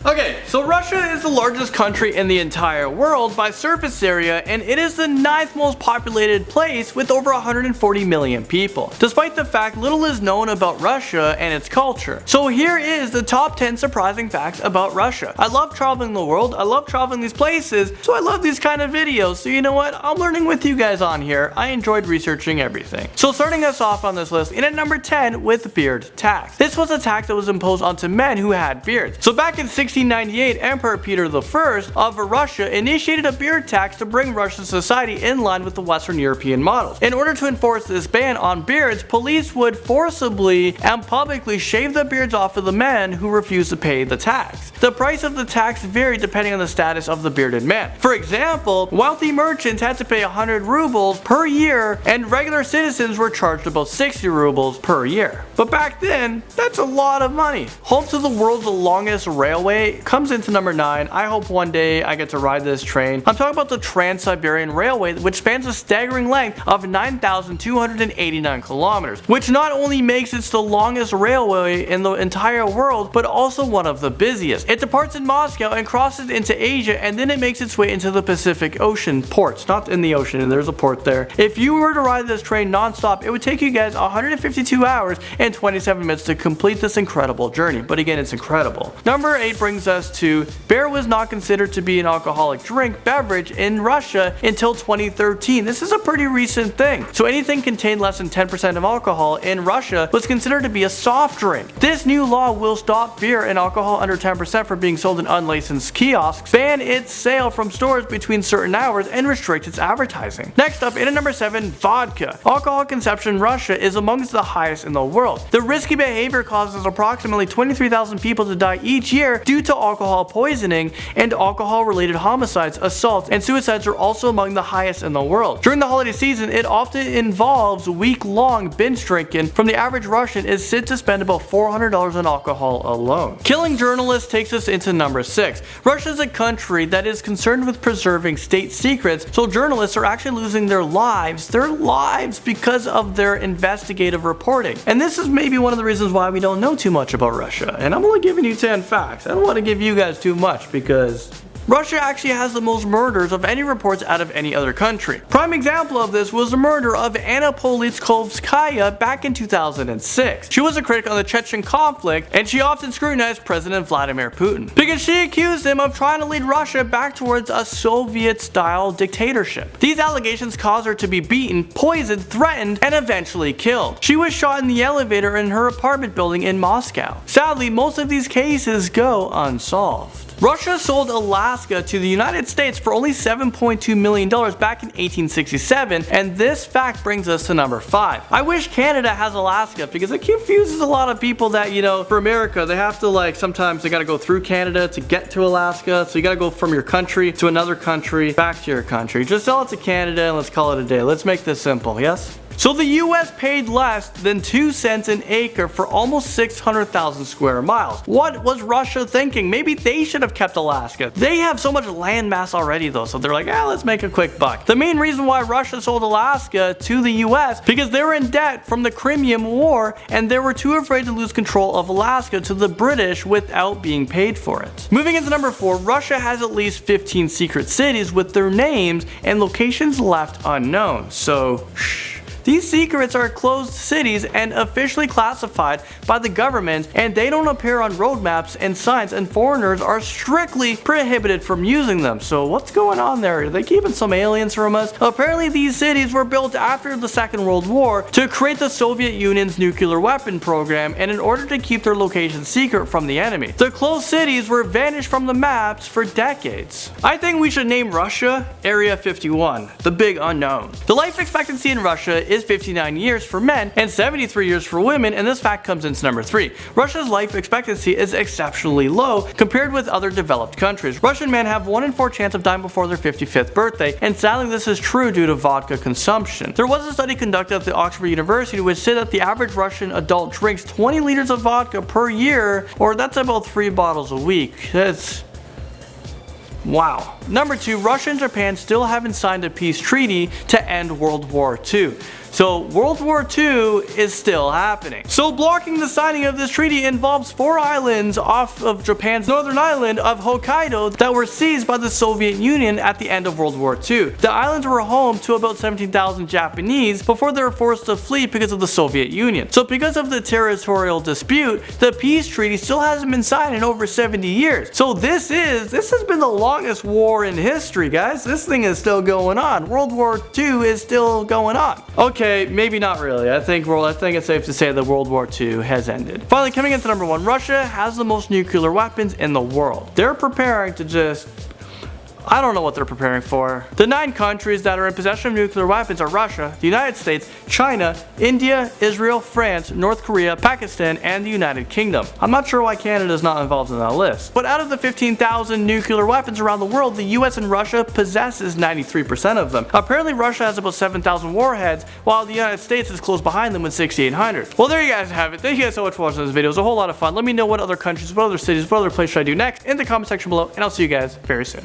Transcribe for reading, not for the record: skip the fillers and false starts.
Okay, so Russia is the largest country in the entire world by surface area, and it is the 9th most populated place with over 140 million people, despite the fact little is known about Russia and its culture. So here is the top 10 surprising facts about Russia. I love traveling the world, I love traveling these places, so I love these kind of videos, so you know what, I'm learning with you guys on here. I enjoyed researching everything. So starting us off on this list, in at number 10 with beard tax. This was a tax that was imposed onto men who had beards. So back in 1698, Emperor Peter I of Russia initiated a beard tax to bring Russian society in line with the Western European model. In order to enforce this ban on beards, police would forcibly and publicly shave the beards off of the men who refused to pay the tax. The price of the tax varied depending on the status of the bearded man. For example, wealthy merchants had to pay 100 rubles per year, and regular citizens were charged about 60 rubles per year. But back then, that's a lot of money. Home to the world's longest railway comes into number 9. I hope one day I get to ride this train. I'm talking about the Trans-Siberian Railway, which spans a staggering length of 9,289 kilometers, which not only makes it the longest railway in the entire world, but also one of the busiest. It departs in Moscow and crosses into Asia, and then it makes its way into the Pacific Ocean ports. Not in the ocean, and there's a port there. If you were to ride this train non-stop, it would take you guys 152 hours and 27 minutes to complete this incredible journey. But again, it's incredible. Number 8 brings us to beer was not considered to be an alcoholic beverage in Russia until 2013. This is a pretty recent thing. So anything contained less than 10% of alcohol in Russia was considered to be a soft drink. This new law will stop beer and alcohol under 10% from being sold in unlicensed kiosks, ban its sale from stores between certain hours, and restrict its advertising. Next up, in at number 7, vodka. Alcohol consumption in Russia is amongst the highest in the world. The risky behavior causes approximately 23,000 people to die each year due to alcohol poisoning, and alcohol-related homicides, assaults, and suicides are also among the highest in the world. During the holiday season, it often involves week-long binge drinking. From the average Russian is said to spend about $400 on alcohol alone. Killing journalists takes us into number 6. Russia is a country that is concerned with preserving state secrets, so journalists are actually losing their lives because of their investigative reporting. And this is maybe one of the reasons why we don't know too much about Russia. And I'm only giving you 10 facts. I don't want to give you guys too much because Russia actually has the most murders of any reports out of any other country. Prime example of this was the murder of Anna Politkovskaya back in 2006. She was a critic on the Chechen conflict, and she often scrutinized President Vladimir Putin because she accused him of trying to lead Russia back towards a Soviet-style dictatorship. These allegations caused her to be beaten, poisoned, threatened, and eventually killed. She was shot in the elevator in her apartment building in Moscow. Sadly, most of these cases go unsolved. Russia sold Alaska to the United States for only $7.2 million back in 1867, and this fact brings us to number 5. I wish Canada has Alaska because it confuses a lot of people that, you know, for America, they have to sometimes they gotta go through Canada to get to Alaska, so you gotta go from your country to another country, back to your country. Just sell it to Canada and let's call it a day. Let's make this simple, yes? So the US paid less than 2 cents an acre for almost 600,000 square miles. What was Russia thinking? Maybe they should have kept Alaska. They have so much land mass already though, so they're like, let's make a quick buck. The main reason why Russia sold Alaska to the US because they were in debt from the Crimean War, and they were too afraid to lose control of Alaska to the British without being paid for it. Moving into number 4, Russia has at least 15 secret cities with their names and locations left unknown. So, shh. These secrets are closed cities and officially classified by the government, and they don't appear on roadmaps and signs, and foreigners are strictly prohibited from using them. So what's going on there? Are they keeping some aliens from us? Apparently these cities were built after the Second World War to create the Soviet Union's nuclear weapon program, and in order to keep their location secret from the enemy. The closed cities were vanished from the maps for decades. I think we should name Russia Area 51, the big unknown. The life expectancy in Russia is 59 years for men and 73 years for women, and this fact comes into number 3. Russia's life expectancy is exceptionally low compared with other developed countries. Russian men have 1 in 4 chance of dying before their 55th birthday, and sadly this is true due to vodka consumption. There was a study conducted at the Oxford University which said that the average Russian adult drinks 20 liters of vodka per year, or that's about 3 bottles a week. That's wow. Number 2, Russia and Japan still haven't signed a peace treaty to end World War II. So World War II is still happening. So blocking the signing of this treaty involves 4 islands off of Japan's northern island of Hokkaido that were seized by the Soviet Union at the end of World War II. The islands were home to about 17,000 Japanese before they were forced to flee because of the Soviet Union. So because of the territorial dispute, the peace treaty still hasn't been signed in over 70 years. So this has been the longest war in history, guys. This thing is still going on. World War II is still going on. Okay, maybe not really. I think it's safe to say that World War II has ended. Finally, coming into number 1, Russia has the most nuclear weapons in the world. They're preparing to just... I don't know what they're preparing for. The 9 countries that are in possession of nuclear weapons are Russia, the United States, China, India, Israel, France, North Korea, Pakistan, and the United Kingdom. I'm not sure why Canada is not involved in that list. But out of the 15,000 nuclear weapons around the world, the US and Russia possesses 93% of them. Apparently Russia has about 7,000 warheads, while the United States is close behind them with 6,800. Well, there you guys have it. Thank you guys so much for watching this video. It was a whole lot of fun. Let me know what other countries, what other cities, what other place should I do next in the comment section below, and I'll see you guys very soon.